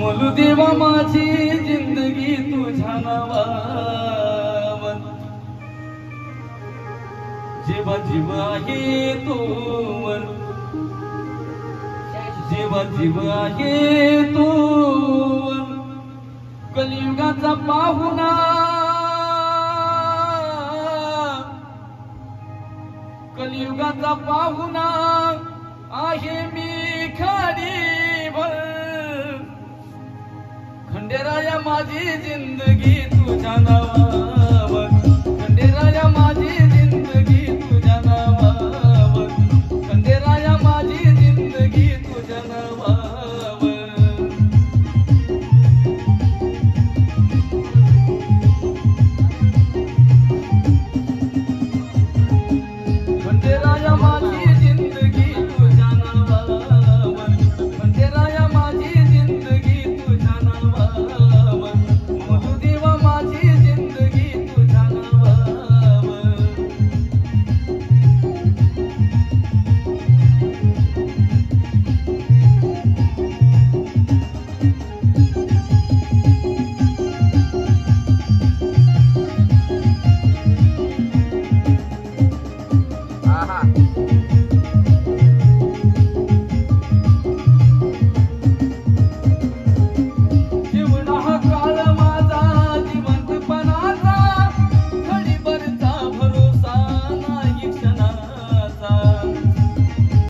बोलू देवा माझी जिंदगी तुझ्या नावावर जेव्हा जीव आहे तोवर जेव्हा जीव आहे तोवर कलियुगाचा पाहुणा कलियुगाचा पाहुणा आहे मी खाडीभर खंडेराया माझी जिंदगी तुझ्या नावा